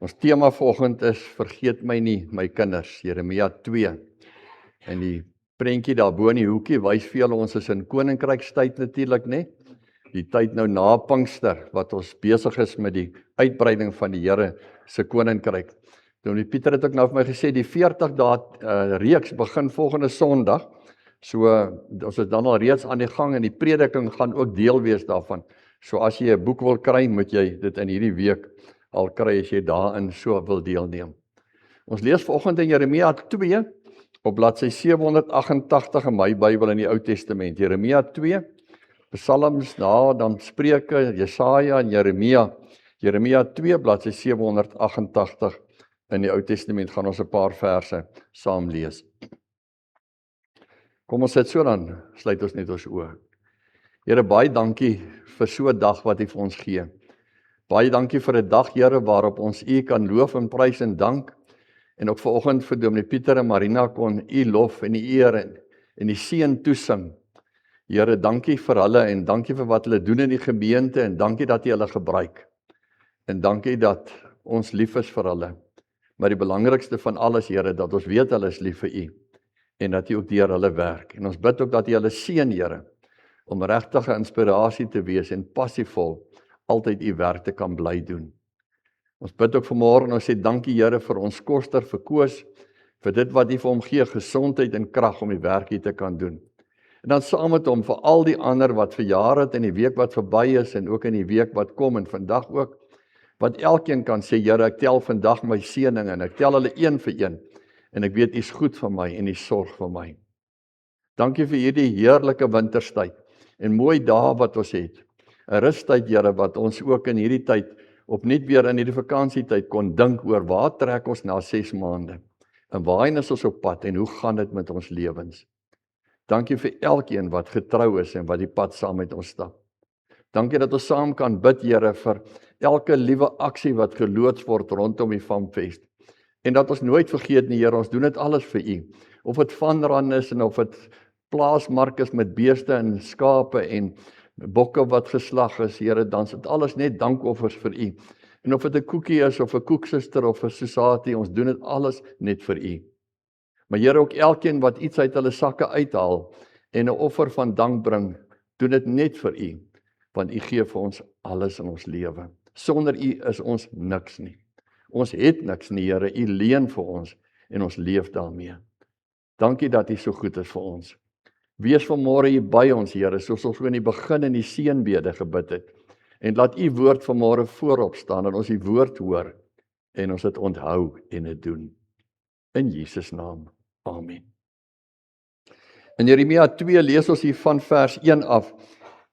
Ons tema vanoggend is vergeet my nie, my kinders, Jeremia 2. En die prentjie daarbo in die hoekie wys vir julle ons is in koninkrykstyd natuurlik, né? Die tyd nou na Pinkster wat ons besig is met die uitbreiding van die Here se koninkryk. Die Pieter het ook nou vir my gesê die 40 dae reeks begin volgende Sondag. So ons is dan al reeds aan die gang en die prediking gaan ook deel wees daarvan. So as jy 'n boek wil kry, moet jy dit in hierdie week al kry as jy daarin so wil deelneem. Ons lees vanoggend in Jeremia 2 op bladsy 788 in my Bybel in die Ou Testament. Jeremia 2, Psalms, dan Spreuke, Jesaja en Jeremia. Jeremia 2 bladsy 788 in die Ou Testament gaan ons 'n paar verse saam lees. Kom ons sit so dan, sluit ons net ons oë. Here, baie dankie vir so 'n dag wat U vir ons gee. Baie dankie vir 'n dag, Here, waarop ons U kan loof en prys en dank. En ook vanoggend vir Dominee Pieter en Marina kon U lof en die eer en die seën toesing. Here, dankie vir hulle en dankie vir wat hulle doen in die gemeente en dankie dat U hulle gebruik. En dankie dat ons lief is vir hulle. Maar die belangrikste van alles, Here, dat ons weet hulle is lief vir U en dat U ook deur hulle werk. En ons bid ook dat U hulle seën, Here, om regtige inspirasie te wees en passievol altyd U werk te kan bly doen. Ons bid ook vanmôre en ons sê dankie, Here, vir ons koster, vir Koos, vir dit wat U vir hom gee, gesondheid en krag om die werk hier te kan doen. En dan saam met hom vir al die ander wat verjaar het in die week wat verby is en ook in die week wat kom en vandag ook, wat elkeen kan sê, Here, ek tel vandag my seëninge en ek tel hulle een vir een en ek weet U is goed vir my en U sorg vir my. Dankie vir hierdie heerlike winterstyd en mooi dae wat ons het. 'n Rustyd, Here, wat ons ook in hierdie tyd opnuut weer in hierdie vakansietyd kon dink oor waar trek ons na 6 maande en waarheen is ons op pad en hoe gaan dit met ons lewens. Dankie vir elkeen wat getrou is en wat die pad saam met ons stap. Dankie dat ons saam kan bid, Here, vir elke liewe aksie wat geloods word rondom die FAMFest. En dat ons nooit vergeet nie, Here, ons doen dit alles vir U. Of dit vanran is en of dit plaasmark is met beeste en skape en bokke wat geslag is, Here, dan is dit alles net dankoffers vir U. En of dit 'n koekie is of 'n koeksuster of 'n sosatie, ons doen dit alles net vir U. Maar Here, ook elkeen wat iets uit hulle sakke uithaal en 'n offer van dank bring, doen dit net vir U, want U gee vir ons alles in ons lewe. Sonder U is ons niks nie. Ons het niks nie, Here, U leen vir ons en ons leef daarmee. Dankie dat U so goed is vir ons. Wees vanmôre hier by ons, Here, soos ons in die begin in die seënbede gebid het. En laat U woord vanmôre voorop staan en ons die woord hoor en ons dit onthou en dit doen. In Jesus naam. Amen. In Jeremia 2 lees ons hier van vers 1 af.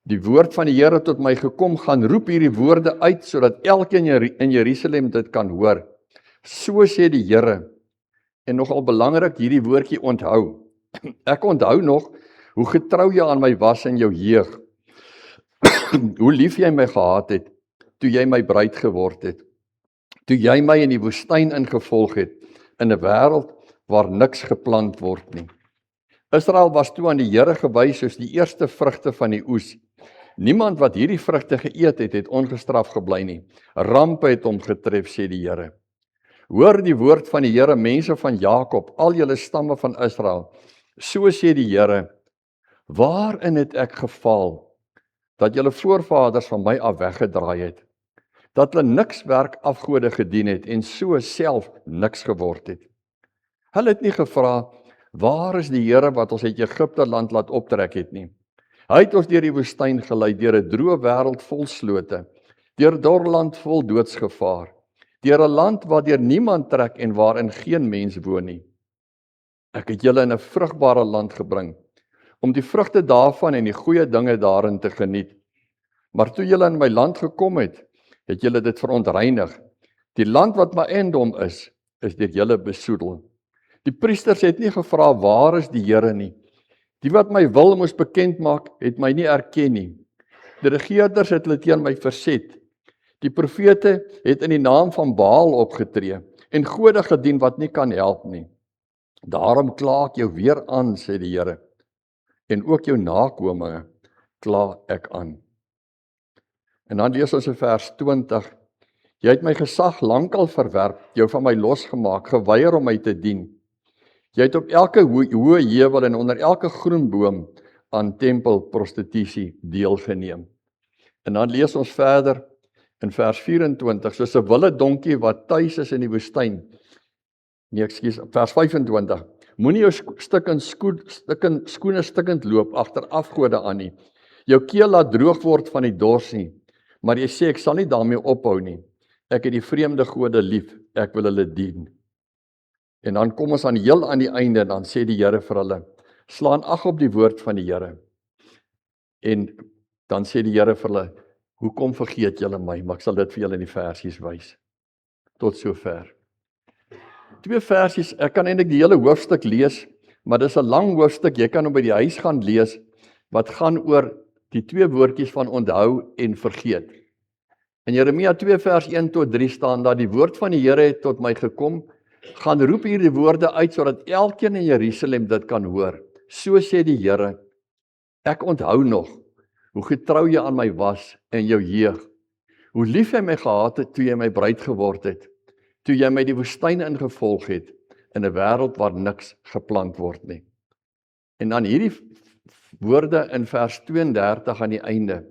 Die woord van die Here tot my gekom, gaan roep hierdie woorde uit sodat elkeen in Jerusalem dit kan hoor. So sê die Here. En nogal belangrik hierdie woordjie onthou. Ek onthou nog hoe getrou jy aan my was in jou jeug. Hoe lief jy my gehad het, toe jy my bruid geword het. Toe jy my in die woestyn ingevolg het, in 'n wêreld waar niks geplant word nie. Israel was toe aan die Here gewys soos die eerste vrugte van die oes. Niemand wat hierdie vrugte geëet het, het ongestraf gebly nie. Rampe het hom getref, sê die Here. Hoor die woord van die Here, mense van Jakob, al julle stamme van Israel. So sê die Here, waarin het ek gefaal, dat julle voorvaders van my af weggedraai het, dat hulle niks werk afgode gedien het en so self niks geword het. Hulle het nie gevra, waar is die Here wat ons uit Egipte land laat optrek het nie. Hy het ons deur die woestyn gelei, deur 'n droë wêreld vol slote, deur dor land vol doodsgevaar, deur 'n land waardeur niemand trek en waarin geen mens woon nie. Ek het julle in 'n vrugbare land gebring, om die vrugte daarvan en die goeie dinge daarin te geniet. Maar toe julle in my land gekom het, het julle dit verontreinig. Die land wat my eiendom is deur julle besoedel. Die priesters het nie gevra, waar is die Here nie. Die wat my wil moes bekend maak, het my nie erken nie. Die regerders het hulle teen my verset. Die profete het in die naam van Baal opgetree en gode gedien wat nie kan help nie. Daarom kla ek jou weer aan, sê die Here, en ook jou nakominge kla ek aan. En dan lees ons in vers 20, Jy het my gesag lankal verwerp, jou van my losgemaak, geweier om my te dien. Jy het op elke hoë heuwel en onder elke groen boom aan tempelprostitusie deelgeneem. En dan lees ons verder in vers 24, soos 'n wilde donkie wat tuis is in die woestyn. Vers 25. Moenie jou skoene stikkend loop agter afgode aan nie. Jou keel laat droog word van die dors nie. Maar jy sê, ek sal nie daarmee ophou nie. Ek het die vreemde gode lief, ek wil hulle dien. En dan kom ons heel aan die einde, en dan sê die Here vir hulle, slaan ag op die woord van die Here. En dan sê die Here vir hulle, hoekom vergeet julle my? Maar ek sal dit vir julle in die versies wys. Tot sover. 2 versies, ek kan eintlik die hele hoofstuk lees, maar dis 'n lang hoofstuk, jy kan hom by die huis gaan lees, wat gaan oor die 2 woordjies van onthou en vergeet. In Jeremia 2 vers 1 tot 3 staan daar, die woord van die Here het tot my gekom, gaan roep hierdie woorde uit, sodat elkeen in Jerusalem dit kan hoor. So sê die Here, ek onthou nog, hoe getrou jy aan my was in jou jeug, hoe lief jy my gehad het, toe jy my bruid geword het, toe jy my die woestyn ingevolg het, in 'n wêreld waar niks geplant word nie. En dan hierdie woorde in vers 32 aan die einde.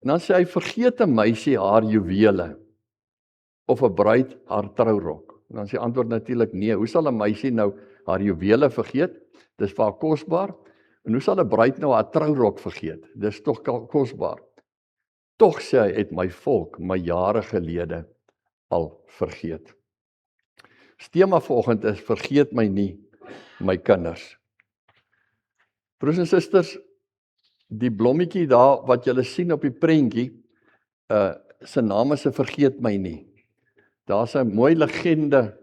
En dan sê hy, vergeet 'n meisie haar juwele, of 'n bruid haar trourok. En dan sê antwoord natuurlik nee, hoe sal 'n meisie nou haar juwele vergeet? Dis vir haar kosbaar. En hoe sal 'n bruid nou haar trourok vergeet? Dis tog kosbaar. Tog sê hy, het my volk my jare gelede al vergeet. Die tema vanoggend is, vergeet my nie, my kinders. Broers en susters, die blommetjie daar wat julle sien op die prentjie, sy naam is 'n vergeet my nie. Daar's 'n mooi legende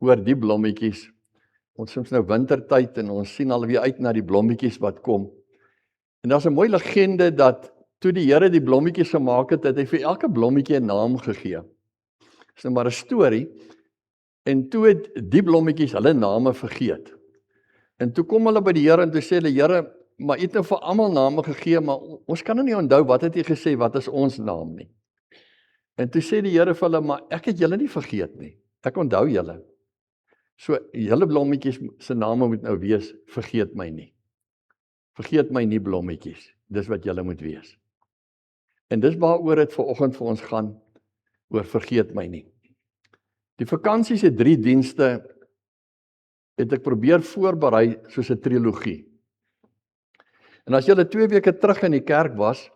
oor die blommetjies. Ons is nou wintertyd en ons sien alweer uit na die blommetjies wat kom. En daar's 'n mooi legende dat toe die Here die blommetjies gemaak het, het hy vir elke blommetjie 'n naam gegee. Dis nou maar 'n storie. En toe het die blommetjies hulle name vergeet. En toe kom hulle by die Here en toe sê hulle, Here, maar U het nou vir almal name gegee, maar ons kan nou nie onthou wat het U gesê, wat is ons naam nie. En toe sê die Here vir hulle, maar ek het julle nie vergeet nie. Ek onthou julle. So julle blommetjies se name moet nou wees, vergeet my nie. Vergeet my nie blommetjies. Dis wat julle moet wees. En dis waaroor dit vanoggend vir ons gaan, oor vergeet my nie. Die vakansie se 3 dienste het ek probeer voorberei soos 'n trilogie. En as julle 2 weke terug in die kerk was,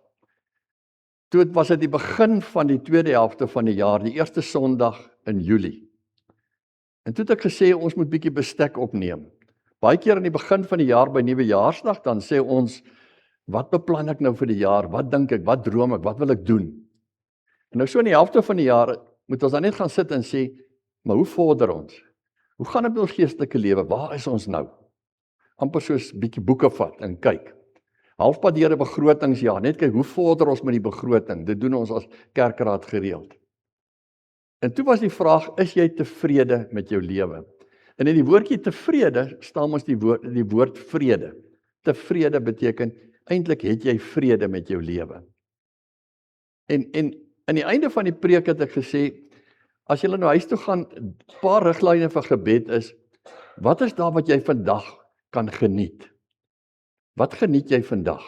toe was dit die begin van die tweede helfte van die jaar, die eerste Sondag in Julie. En toe het ek gesê, ons moet bietjie bestek opneem. Baie keer aan die begin van die jaar, by Nuwejaarsdag, dan sê ons, wat beplan ek nou vir die jaar? Wat dink ek? Wat droom ek? Wat wil ek doen? En nou so in die helfte van die jaar, moet ons dan net gaan sit en sê, maar hoe vorder ons? Hoe gaan dit met ons geestelike lewe? Waar is ons nou? Amper soos bietjie boeke vat en kyk. Halfpad deur 'n begrotingsjaar, net kyk, hoe vorder ons met die begroting? Dit doen ons as kerkraad gereeld. En toe was die vraag, is jy tevrede met jou lewe? En in die woordjie tevrede staan ons die woord vrede. Tevrede beteken, eintlik het jy vrede met jou lewe. En aan die einde van die preek het ek gesê, as jy nou huis toe gaan, 'n paar riglyne vir gebed is, wat is daar wat jy vandag kan geniet? Wat geniet jy vandag?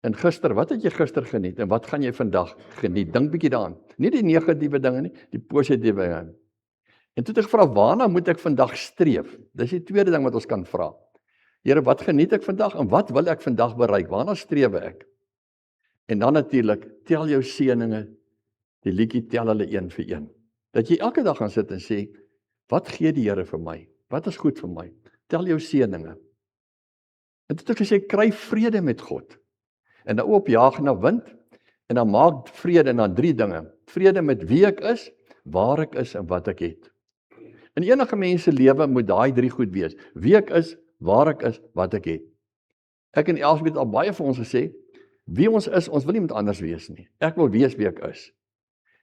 En gister, wat het jy gister geniet? En wat gaan jy vandag geniet? Dink bietjie daaraan. Nie die negatiewe dinge nie, die positiewe dinge. En toe het ek gevra, waarna moet ek vandag streef? Dis die tweede ding wat ons kan vra. Here, wat geniet ek vandag en wat wil ek vandag bereik? Waarna streef ek? En dan natuurlik, tel jou seëninge. Die liedjie tel hulle een vir een. Dat jy elke dag gaan sit en sê, wat gee die Here vir my? Wat is goed vir my? Tel jou seëninge. En toe het ek gesê, kry vrede met God. En dan opjaag na wind, en dan maak vrede en dan 3 dinge. Vrede met wie ek is, waar ek is en wat ek het. In enige mens se lewe moet daai 3 goed wees. Wie ek is, waar ek is, wat ek het. Ek en Elsbeth het al baie vir ons gesê, wie ons is, ons wil nie iemand anders wees nie. Ek wil wees wie ek is.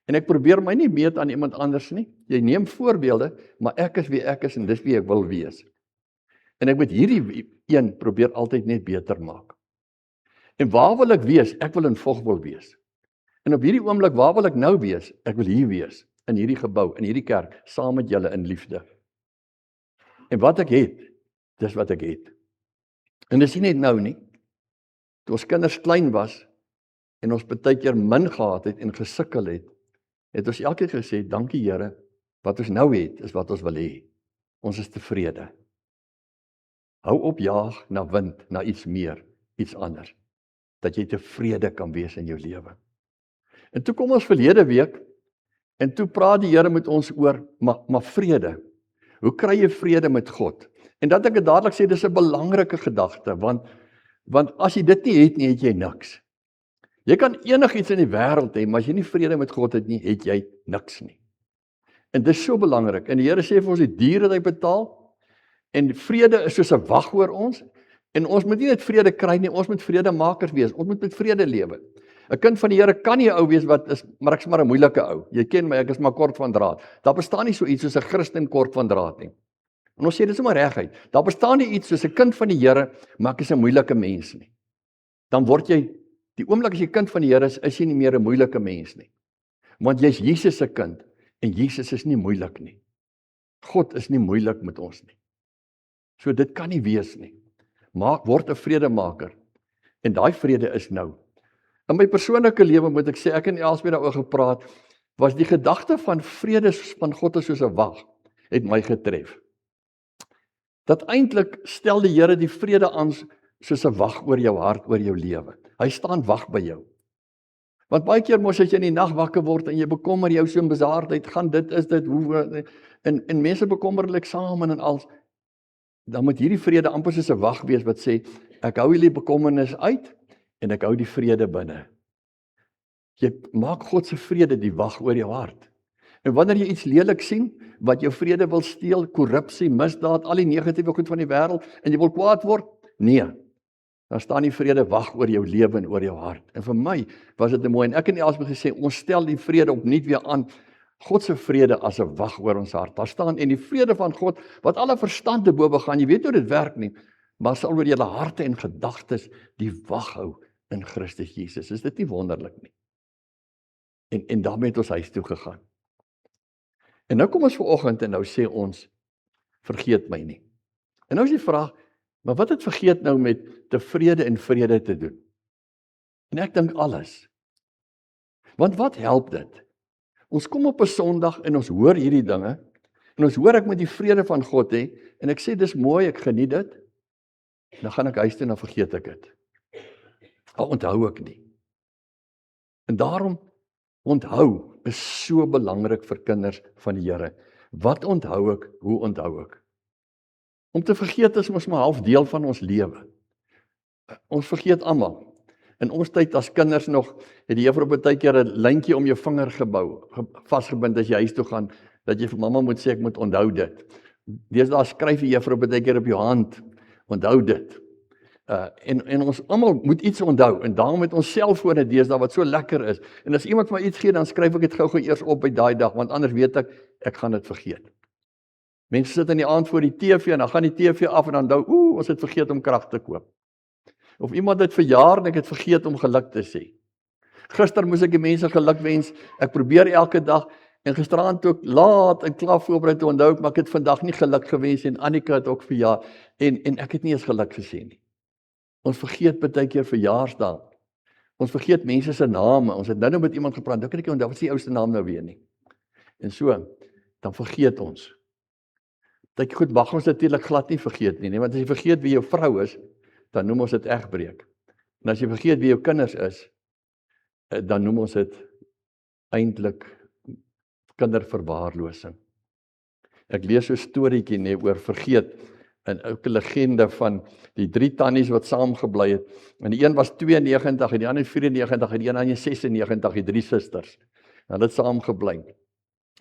En ek probeer my nie meet aan iemand anders nie. Jy neem voorbeelde, maar ek is wie ek is en dis wie ek wil wees. En ek moet hierdie een probeer altyd net beter maak. En waar wil ek wees? Ek wil in Vogwel wees. En op hierdie oomblik, waar wil ek nou wees? Ek wil hier wees, in hierdie gebou, in hierdie kerk, saam met julle in liefde. En wat ek het, dis wat ek het. En dis nie net nou nie. Toe ons kinders klein was, en ons baie keer min gehad het en gesukkel het ons elke keer gesê, dankie Here, wat ons nou het, is wat ons wil hê. Ons is tevrede. Hou op jaag na wind, na iets meer, iets anders. Dat jy tevrede kan wees in jou lewe. En toe kom ons verlede week, en toe praat die Here met ons oor, maar vrede. Hoe kry jy vrede met God? En dat ek het dadelik sê, dis 'n belangrike gedagte, want as jy dit nie het nie, het jy niks. Jy kan enigiets in die wêreld hê, maar as jy nie vrede met God het nie, het jy niks nie. En dis so belangrik. En die Here sê vir ons, die diere wat hy betaal, en vrede is soos 'n wag oor ons, en ons moet nie net vrede kry nie, ons moet vredemakers wees, ons moet met vrede lewe. 'n Kind van die Here kan nie 'n ou wees wat is, maar ek's maar 'n moeilike ou. Jy ken my, ek is maar kort van draad. Daar bestaan nie so iets soos 'n Christen kort van draad nie. En ons sê dit sommer reguit. Daar bestaan nie iets soos 'n kind van die Here, maar ek is 'n moeilike mens nie. Dan word jy, die oomblik as jy kind van die Here is jy nie meer 'n moeilike mens nie. Want jy's Jesus se kind, en Jesus is nie moeilik nie. God is nie moeilik met ons nie. So dit kan nie wees nie. Word 'n vredemaker. En daai vrede is nou. In my persoonlike lewe moet ek sê, ek en Elsbeth daaroor gepraat, was die gedagte van vrede van God is soos 'n wag, het my getref. Dat eintlik stel die Here die vrede aan soos 'n wag oor jou hart, oor jou lewe. Hy staan wag by jou. Want baie keer mos as jy in die nag wakker word en jy bekommer jou so 'n besaardheid, gaan dit, is dit, hoe, en mense bekommerlik saam en als, dan moet hierdie vrede amper soos 'n wag wees wat sê, ek hou hierdie bekommernis uit, en ek hou die vrede binne. Jy maak God se vrede die wag oor jou hart. En wanneer jy iets lelik sien, wat jou vrede wil steel, korrupsie, misdaad, al die negatiewe goed van die wêreld, en jy wil kwaad word, nee, dan staan die vrede wag oor jou lewe en oor jou hart. En vir my was dit mooi, en ek en Elsbeth gesê, ons stel die vrede opnuut weer aan, God se vrede as 'n wag oor ons hart. Daar staan, en die vrede van God, wat alle verstand te bowe gaan, jy weet hoe dit werk nie, maar sal oor julle harte en gedagtes die wag hou in Christus Jesus. Is dit nie wonderlik nie? En daarmee het ons huis toe gegaan. En nou kom ons vanoggend en nou sê ons, vergeet my nie. En nou is die vraag, maar wat het vergeet nou met tevrede en vrede te doen? En ek dink alles. Want wat help dit? Ons kom op 'n Sondag en ons hoor hierdie dinge, en ons hoor ek moet die vrede van God hê, en ek sê dis mooi, ek geniet dit, en dan gaan ek huis toe en dan vergeet ek dit. Al onthou ek nie. En daarom, onthou is so belangrik vir kinders van die Here. Wat onthou ek? Hoe onthou ek? Om te vergeet is mos maar half deel van ons lewe. Ons vergeet almal. In ons tyd as kinders nog, het die juffrou baie keer 'n lyntjie om jou vinger vasgebind as jy huis toe gaan, dat jy vir mamma moet sê, ek moet onthou dit. Deesdae skryf die juffrou baie keer op jou hand, onthou dit. En ons almal moet iets onthou, en daarom het ons selfone deesdae wat so lekker is, en as iemand my iets gee, dan skryf ek dit gou-gou eers op by daai dag, want anders weet ek gaan dit vergeet. Mense sit in die aand voor die TV, en dan gaan die TV af, en dan onthou, ons het vergeet om krag te koop. Of iemand het verjaar, en ek het vergeet om geluk te sê. Gister moes ek die mense geluk wens, ek probeer elke dag, en gisterand toe ek laat en klaar voorberei toe onthou ek, maar ek het vandag nie geluk gewens, en Annika het ook verjaar, en ek het nie eens geluk gesê nie. Ons vergeet baie keer verjaarsdae. Ons vergeet mense se name. Ons het nou met iemand gepraat, nou kan ek onthou, wat is die ouste naam nou weer nie. En so, dan vergeet ons. Dat goed, mag ons natuurlik glad nie vergeet nie, want as jy vergeet wie jou vrou is, dan noem ons dit egbreek. En as jy vergeet wie jou kinders is, dan noem ons dit eintlik kinderverwaarlosing. Ek lees so 'n storieetjie oor vergeet, 'n ou legende van die 3 tannies wat saamgebly het. En die een was 92 en die ander 94 en die een 96, die 3 susters. Hulle het saamgebly.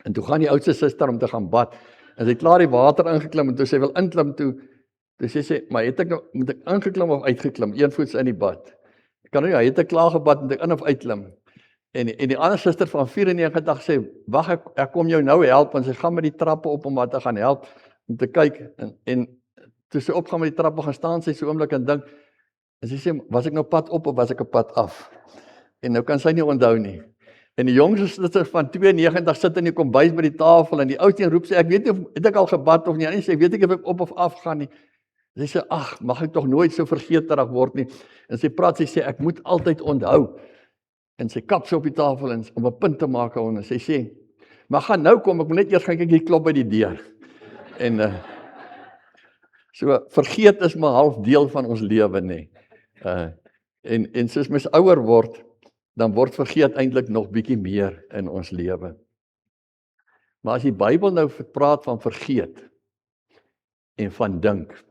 En toe gaan die oudste suster om te gaan bad. En sy het klaar die water ingeklim en toe sy wil inklim toe sê, maar moet ek ingeklim of uitgeklim? Een voets in die bad. Ek kan nie, hy het ek klaar gebad, moet ek in of uitklim? En die ander suster van 94 sê, wag, ek kom jou nou help, want sy gaan met die trappe op om wat te gaan help, om te kyk, en toe sy opgaan met die trappe gaan staan, sy so oomblik en dink, en sy sê, was ek nou pad op of was ek op pad af? En nou kan sy nie onthou nie. En die jongste van 92 sit in die kombuis by die tafel en die oudste roep sê, ek weet nie of het ek al gebad of nie. En sy weet ek of ek op of af gaan nie. Sy sê, ag, mag ek tog nooit so vergeterig word nie. En sy sê, ek moet altyd onthou. En sy kap sy op die tafel en om 'n punt te maak en sy sê, maar gaan nou kom, ek moet net eers gaan kyk, hier klop by die deur. En so vergeet is maar half deel van ons lewe, nê. En soos mens ouer word, dan word vergeet eintlik nog bietjie meer in ons lewe. Maar as die Bybel nou praat van vergeet en van dink,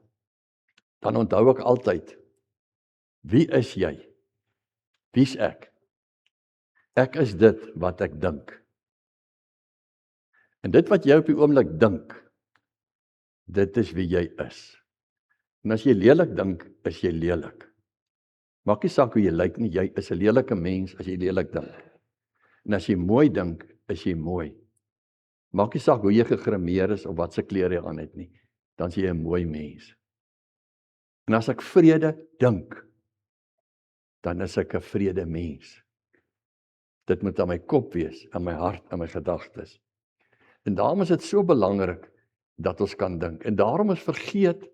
dan onthou ek altyd, wie is jy? Wie's ek? Ek is dit wat ek dink. En dit wat jy op die oomblik dink, dit is wie jy is. En as jy lelik dink, is jy lelik. Maak nie saak hoe jy lyk nie, jy is 'n lelike mens as jy lelik dink. En as jy mooi dink, is jy mooi. Maak nie saak hoe jy gegrimeer is of wat se klere jy aan het nie, dan is jy 'n mooi mens. En as ek vrede dink, dan is ek 'n vrede mens. Dit moet aan my kop wees, aan my hart, aan my gedagtes. En daarom is dit so belangrik dat ons kan dink. En daarom is vergeet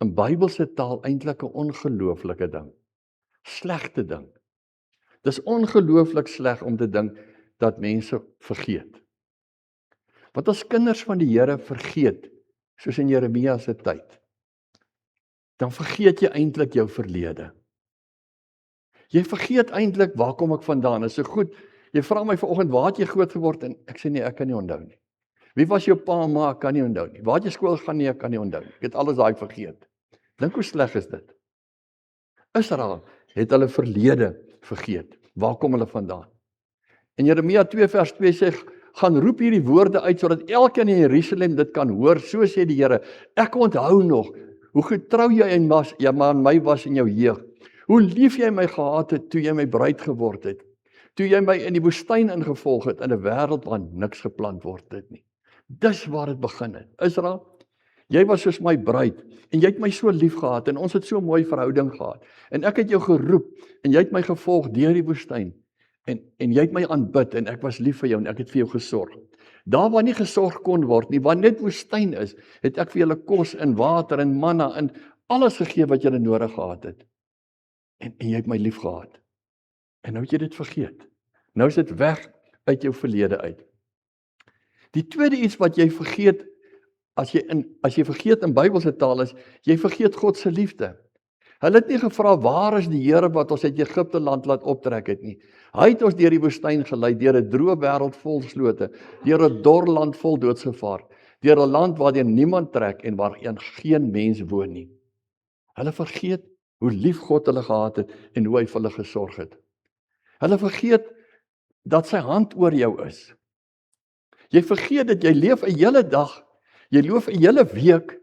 in Bybelse taal eintlik 'n ongelooflike ding. Slegte ding. Dis ongelooflik sleg om te dink dat mense vergeet. Want as kinders van die Here vergeet, soos in Jeremia se tyd, dan vergeet jy eintlik jou verlede. Jy vergeet eintlik, waar kom ek vandaan? Is so goed, jy vra my vanoggend, waar het jy groot geword? En ek sê nee, ek kan nie onthou nie. Wie was jou pa en ma? Ek kan nie onthou nie. Waar het jy skool gaan? Nee, ek kan nie onthou nie. Ek het alles daai vergeet. Dink hoe sleg is dit? Israel het hulle verlede vergeet. Waar kom hulle vandaan? En Jeremia 2 vers 2 sê, gaan roep hierdie woorde uit, sodat elkeen in Jerusalem dit kan hoor, so sê die Here, ek onthou nog, hoe getrou jy aan my was in jou jeug, hoe lief jy my gehad het, toe jy my bruid geword het, toe jy my in die woestyn ingevolg het, in 'n wêreld waar niks geplant word het nie. Dis waar dit begin het. Israel, jy was soos my bruid, en jy het my so lief gehad, en ons het so 'n mooi verhouding gehad, en ek het jou geroep, en jy het my gevolg deur die woestyn, en jy het my aanbid, en ek was lief vir jou, en ek het vir jou gesorg. Daar waar nie gesorg kon word nie, waar net woestyn is, het ek vir julle kos en water en manna, en alles gegee wat julle nodig gehad het. En jy het my lief gehad. En nou het jy dit vergeet. Nou is dit weg uit jou verlede uit. Die tweede iets wat jy vergeet, as jy vergeet in Bybelse taal is, jy vergeet God se liefde. Hulle het nie gevra, waar is die Here wat ons uit Egipte land laat optrek het nie. Hy het ons deur die woestyn gelei, deur 'n droë wêreld vol slote, deur 'n dor land vol doodsgevaar, deur 'n land waar niemand trek en waar geen mens woon nie. Hulle vergeet hoe lief God hulle gehad het en hoe hy vir hulle gesorg het. Hulle vergeet dat sy hand oor jou is. Jy vergeet dat jy leef 'n hele dag, jy leef 'n hele week,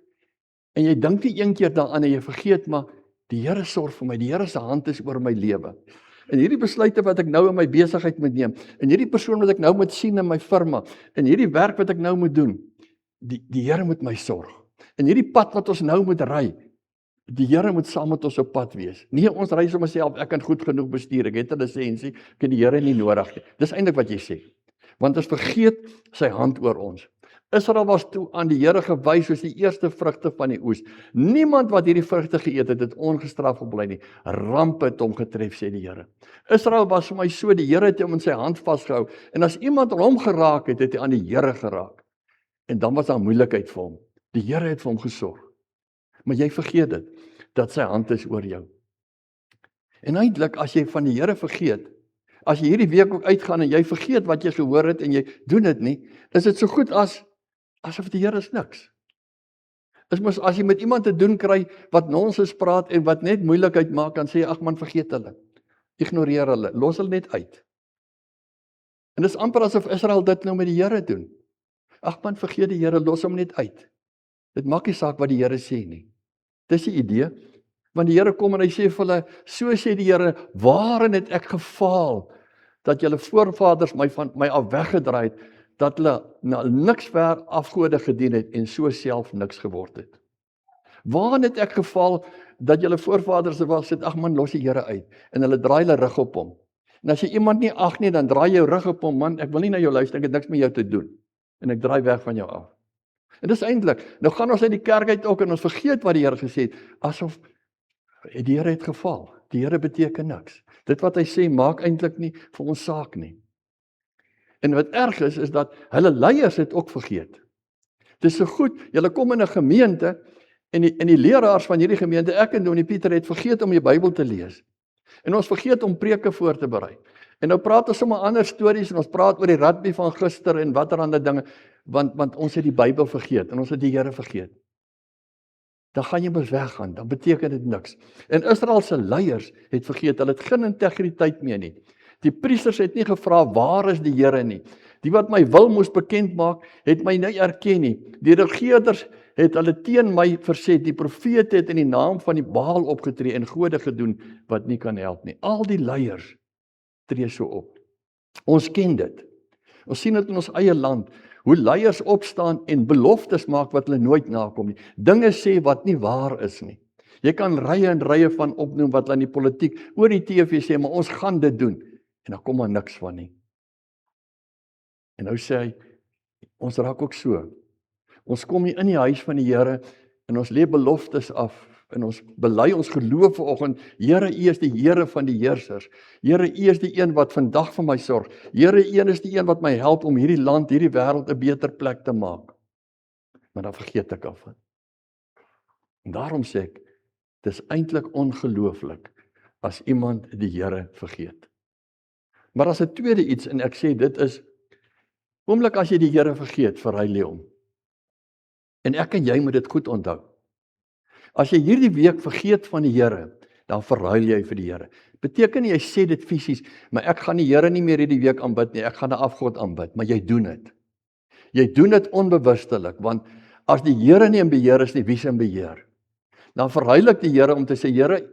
en jy dink nie een keer daaraan en jy vergeet maar, die Here sorg vir my, die Here se hand is oor my lewe. En hierdie besluite wat ek nou in my besigheid moet neem, en hierdie persoon wat ek nou moet sien in my firma, en hierdie werk wat ek nou moet doen, die Here moet my sorg. En hierdie pad wat ons nou moet ry, die Here moet saam met ons op pad wees. Nee, ons ry sommer self, ek kan goed genoeg bestuur, ek het 'n lisensie, ek het die Here nie nodig nie. Dis eintlik wat jy sê. Want ons vergeet sy hand oor ons. Israel was toe aan die Here gewys soos die eerste vrugte van die oes. Niemand wat hierdie vrugte geëet het, het ongestraf gebly nie. Ramp het hom getref, sê die Here. Israel was vir my so, die Here het hom in sy hand vasgehou, en as iemand hom geraak het, het hy aan die Here geraak. En dan was daar moeilikheid vir hom. Die Here het vir hom gesorg. Maar jy vergeet dit, dat sy hand is oor jou. En eintlik, as jy van die Here vergeet, as jy hierdie week ook uitgaan en jy vergeet wat jy gehoor het en jy doen dit nie, is dit so goed asof die Here is niks. Is mos as jy met iemand te doen kry wat nonsens praat en wat net moeilikheid maak, dan sê jy, ag man, vergeet hulle. Ignoreer hulle, los hulle net uit. En dis amper asof Israel dit nou met die Here doen. Ag man, vergeet die Here, los hom net uit. Dit maak nie saak wat die Here sê nie. Dis die idee, want die Here kom en hy sê vir hulle, so sê die Here, waarin het ek gefaal, dat julle voorvaders van my af weggedraai het, dat hulle niks ver afgode gedien het en so self niks geword het. Waarin het ek gefaal, dat julle voorvaders was het, ag man, los die Here uit, en hulle draai hulle rug op hom. En as jy iemand nie ag nie, dan draai jy jou rug op hom, man, ek wil nie na jou luister, ek het niks met jou te doen. En ek draai weg van jou af. En dis eintlik, nou gaan ons uit die kerk uit ook en ons vergeet wat die Here gesê het, asof die Here het geval. Die Here beteken niks. Dit wat hy sê, maak eintlik nie vir ons saak nie. En wat erg is dat hulle leiers het ook vergeet. Dit is so goed, julle kom in 'n gemeente, en die leraars van hierdie gemeente, ek en Dominee Pieter, het vergeet om die Bybel te lees. En ons vergeet om preke voor te berei. En nou praat ons sommer ander stories, en ons praat oor die rugby van gister, en watter ander dinge, want ons het die Bybel vergeet, en ons het die Here vergeet. Dan gaan jy mos weggaan, dan beteken dit niks. En Israel se leiers het vergeet, hulle het geen integriteit meer nie. Die priesters het nie gevra, waar is die Here nie. Die wat my wil moes bekend maak, het my nie erken nie. Die regerders het hulle teen my verset. Die profete het in die naam van die Baal opgetree en gode gedoen wat nie kan help nie. Al die leiers tree so op. Ons ken dit. Ons sien dit in ons eie land, hoe leiers opstaan en beloftes maak wat hulle nooit nakom nie. Dinge sê wat nie waar is nie. Jy kan rye en rye van opnoem wat hulle in die politiek oor die TV sê, maar ons gaan dit doen. En dan kom maar niks van nie. En nou sê hy, ons raak ook so. Ons kom hier in die huis van die Here en ons lê beloftes af en ons bely ons geloof vanoggend. Here, U is die Here van die heersers. Here, U is die een wat vandag vir my sorg. Here, U is die een wat my help om hierdie land, hierdie wêreld 'n beter plek te maak. Maar dan vergeet ek af. En daarom sê ek, dit is eintlik ongelooflik as iemand die Here vergeet. Maar as 'n tweede iets, en ek sê dit is, oomblik as jy die Here vergeet, verruil jy hom. En ek en jy moet dit goed onthou. As jy hierdie week vergeet van die Here, dan verruil jy vir die Here. Beteken nie jy sê dit fisies, maar ek gaan die Here nie meer hierdie week aanbid nie, ek gaan 'n afgod aanbid, maar jy doen dit. Jy doen dit onbewustelik, want as die Here nie in beheer is nie, wie is in beheer? Dan verruil ek die Here om te sê, Here,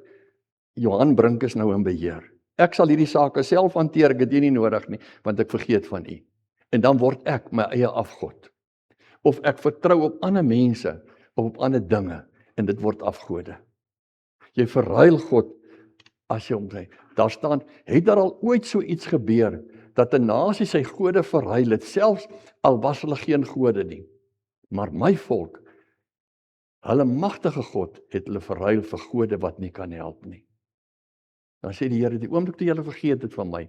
Johan Brink is nou in beheer. Ek sal hierdie sake self hanteer, ek het dit nie nodig nie, want ek vergeet van U. En dan word ek my eie afgod. Of ek vertrou op ander mense, of op ander dinge, en dit word afgode. Jy verruil God, as jy omsê. Daar staan, het daar al ooit so iets gebeur, dat 'n nasie sy gode verruil het, selfs al was hulle geen gode nie. Maar my volk, hulle magtige God, het hulle verruil vir gode wat nie kan help nie. Dan sê die Here, die oomblik toe julle vergeet het van my,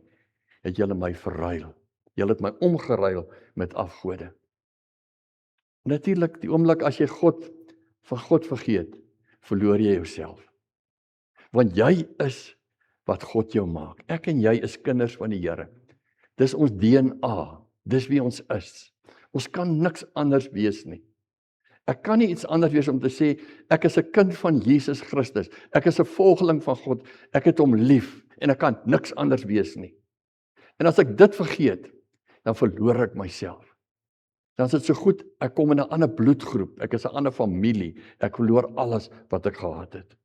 het julle my verruil. Julle het my omgeruil met afgode. Natuurlik, die oomblik as jy van God vergeet, verloor jy jouself. Want jy is wat God jou maak. Ek en jy is kinders van die Here. Dis ons DNA, dis wie ons is. Ons kan niks anders wees nie. Ek kan nie iets anders wees om te sê, ek is 'n kind van Jesus Christus, ek is 'n volgeling van God, ek het hom lief, en ek kan niks anders wees nie. En as ek dit vergeet, dan verloor ek myself. Dan is dit so goed, ek kom in 'n ander bloedgroep, ek is 'n ander familie, ek verloor alles wat ek gehad het.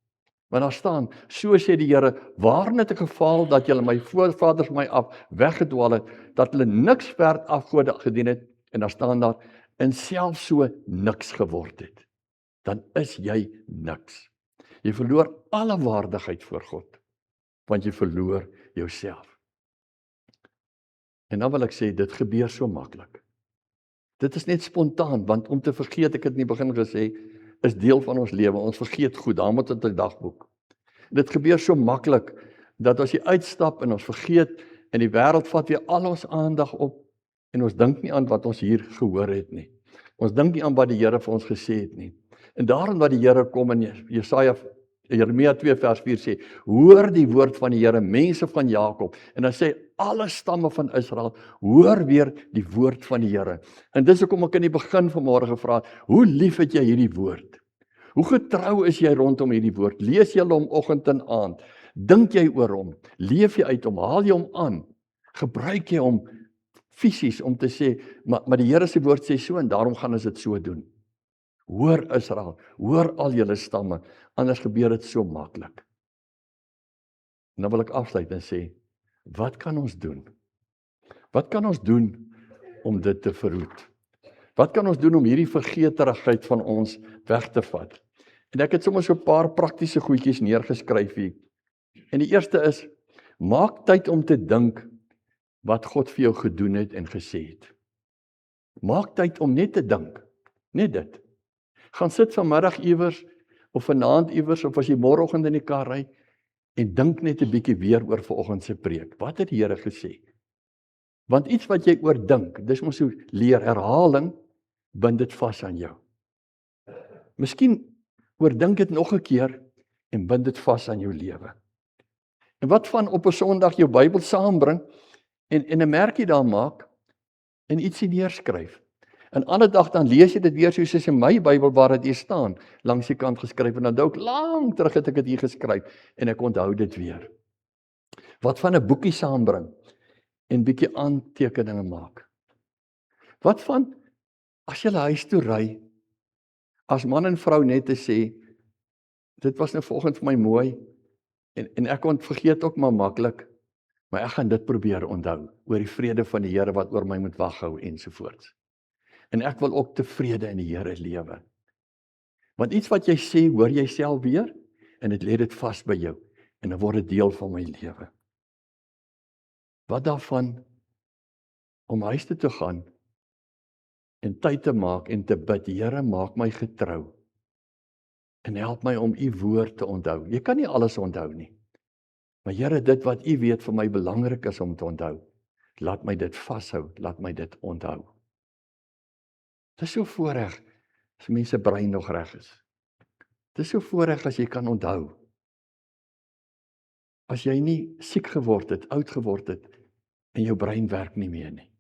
Want daar staan, so sê die Here, waarin het ek gefaal dat julle my voorvaders my af weggedwaal het, dat hulle niks werd afgode gedien het, en daar staan daar, en self so niks geword het. Dan is jy niks. Jy verloor alle waardigheid voor God, want jy verloor jouself. En dan wil ek sê, dit gebeur so maklik. Dit is net spontaan, want om te vergeet, ek het in die begin gesê, is deel van ons lewe. Ons vergeet goed, daar moet dit 'n dagboek. Dit gebeur so maklik, dat as jy uitstap en ons vergeet, en die wêreld vat weer al ons aandag op, en ons dink nie aan wat ons hier gehoor het nie. Ons dink nie aan wat die Here vir ons gesê het nie. En daarom wat die Here kom in Jeremia 2 vers 4 sê, hoor die woord van die Here, mense van Jakob. En dan sê alle stamme van Israel, hoor weer die woord van die Here. En dis hoekom ek in die begin vanmôre gevra het, hoe lief het jy hierdie woord? Hoe getrou is jy rondom hierdie woord? Lees jy hom oggend en aand? Dink jy oor hom? Leef jy uit hom? Haal jy hom aan? Gebruik jy hom fisies om te sê, maar die Here se woord sê so, en daarom gaan ons dit so doen. Hoor Israel, hoor al julle stamme, anders gebeur dit so maklik. En dan wil ek afsluit en sê, wat kan ons doen? Wat kan ons doen om dit te verhoed? Wat kan ons doen om hierdie vergeterigheid van ons weg te vat? En ek het sommer so 'n paar praktiese goedjies neergeskryf hier. En die eerste is, Maak tyd om te dink wat God vir jou gedoen het en gesê het. Maak tyd om net te dink, net dit. Gaan sit vanmiddag iewers, of vanaand iewers, of as jy môreoggend in die kar ry, en dink net 'n bietjie weer oor vanoggend se preek. Wat het die Here gesê? Want iets wat jy oordink, dis mos hoe leer, herhaling, bind dit vas aan jou. Miskien oordink dit nog 'n keer, en bind dit vas aan jou lewe. En wat van op 'n Sondag jou Bybel saambring, en 'n merkie daar maak, en ietsie neerskryf. En ander dag dan lees jy dit weer soos in my Bybel waar dit hier staan, langs die kant geskryf, en dan onthou ek, lank terug het ek dit hier geskryf, en ek onthou dit weer. Wat van 'n boekie saambring, en bietjie aantekeninge maak. Wat van, as jy huis toe ry, as man en vrou net te sê, dit was nou vanoggend vir my mooi, en ek vergeet ook maar maklik, maar ek gaan dit probeer onthou, oor die vrede van die Here wat oor my moet waghou, ensovoorts. En ek wil ook tevrede in die Here lewe. Want iets wat jy sê, hoor jy self weer, en dit lê dit vas by jou, en dan word dit deel van my lewe. Wat daarvan, om huis toe te gaan, en tyd te maak, en te bid, Here, maak my getrou, en help my om u woord te onthou. Jy kan nie alles onthou nie, maar Here, dit wat u weet vir my belangrik is om te onthou, laat my dit vashou, laat my dit onthou. Dit is so voorreg, as mense brein nog reg is. Dit is so voorreg as jy kan onthou. As jy nie siek geword het, oud geword het, en jou brein werk nie meer nie.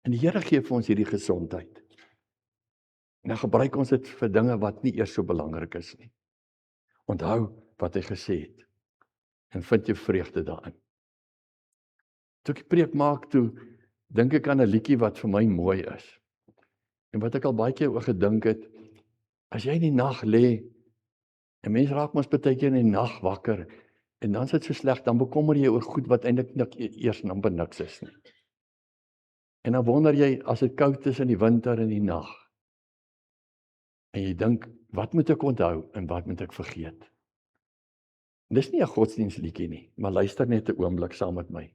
En die Here gee vir ons hierdie gesondheid. En dan gebruik ons dit vir dinge wat nie eers so belangrik is nie. Onthou wat hy gesê het, en vind jou vreugde daarin. Toe ek die preek maak toe, dink ek aan 'n liedjie wat vir my mooi is. En wat ek al baie keer oor gedink het, as jy in die nag lê, en mens raak mos baie keer in die nag wakker, en dan is dit so sleg, dan bekommer jy oor goed wat eintlik eers amper niks is nie. En dan wonder jy, as dit koud is in die winter en die nag, en jy dink, wat moet ek onthou, en wat moet ek vergeet? En dis nie 'n godsdienstliedjie nie, maar luister net 'n oomblik saam met my.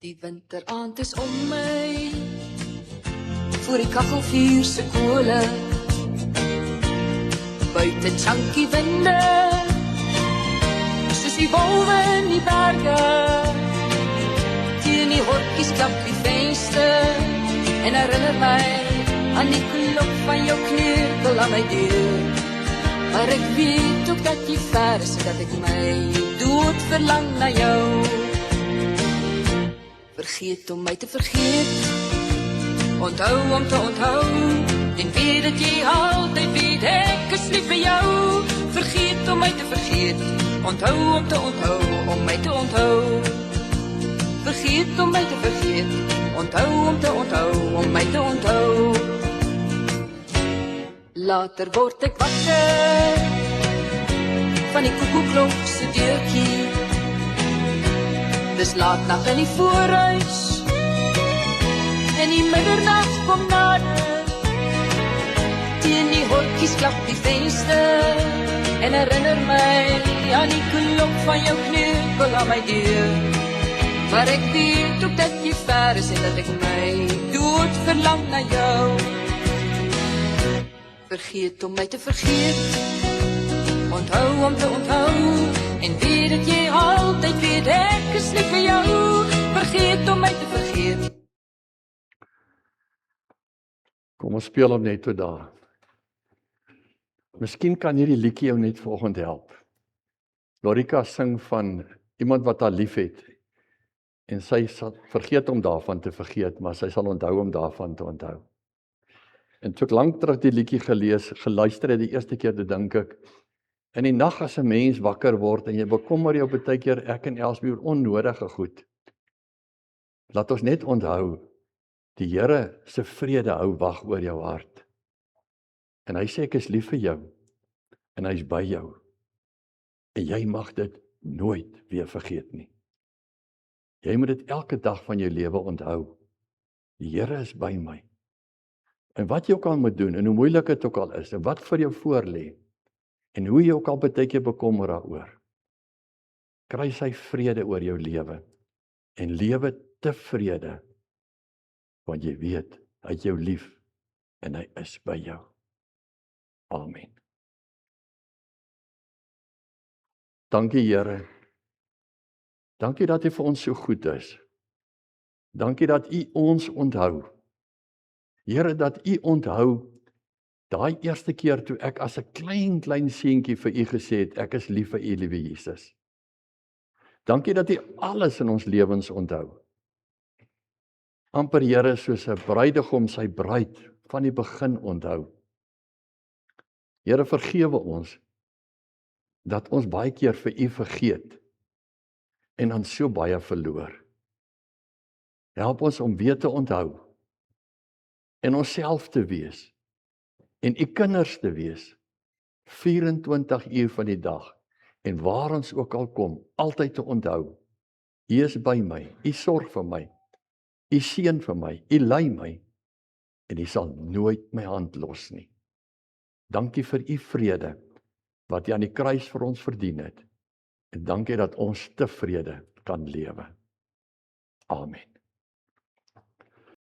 Die winteraand is om my, voor die kachelvuur se kole, buite chunky winde, soos die wolwe in die berge, teen die horkies klap die venster, en herinner my aan die klop van jou kneurkel aan my deur. Maar ek weet ook dat jy ver is, dat ek my dood verlang na jou. Vergeet om my te vergeet, onthou om te onthou, en weet dat jy altyd weet, ek is lief vir jou. Vergeet om my te vergeet, onthou om te onthou, om my te onthou. Vergeet om my te vergeet, onthou om te onthou, om my te onthou. Later word ek wakker, van die koekoeklok se deurtjie. Dis laat nag in die voorhuis, en die middernag kom nader, teen die horkies klap die venster, en herinner my aan die klop van jou kneurkel aan my deur. Maar ek weet ook dat jy ver is, en dat ek my dood verlang na jou. Vergeet om my te vergeet, onthou om te onthou, en weet dat jy altyd weet, ek is lief vir jou. Vergeet om my te vergeet. Kom ons speel hom net tot daar. Miskien kan hierdie liedjie jou net vanoggend help. Lorika sing van iemand wat haar lief het, en sy sal vergeet om daarvan te vergeet, maar sy sal onthou om daarvan te onthou. En toe ek lank terug die liedjie geluister het die eerste keer, te dink ek, in die nag as 'n mens wakker word, en jy bekommer jou baie keer, ek en Elsbie, oor onnodige goed. Laat ons net onthou, die Here se vrede hou wag oor jou hart. En hy sê, ek is lief vir jou, en hy is by jou. En jy mag dit nooit weer vergeet nie. Jy moet dit elke dag van jou lewe onthou. Die Here is by my. En wat jy ook al moet doen, en hoe moeilik dit ook al is, en wat vir jou voor lê, en hoe jy ook al baie keer bekommer daaroor, kry sy vrede oor jou lewe, en lewe tevrede, want jy weet, hy het jou lief, en hy is by jou. Amen. Dankie Here. Dankie dat U vir ons so goed is. Dankie dat U ons onthou. Here, dat U onthou daai eerste keer toe ek as 'n klein seentjie vir U gesê het, ek is lief vir U, liewe Jesus. Dankie dat U alles in ons lewens onthou. Amper Here, soos 'n bruidegom sy bruid van die begin onthou. Here, vergewe ons dat ons baie keer vir U vergeet en dan so baie verloor. Help ons om weer te onthou en onsself te wees en U kinders te wees 24 uur van die dag en waar ons ook al kom, altyd te onthou. U is by my, U sorg vir my, U seën vir my, U lei my en U sal nooit my hand los nie. Dankie vir U vrede wat U aan die kruis vir ons verdien het. En dankie dat ons tevrede kan lewe. Amen.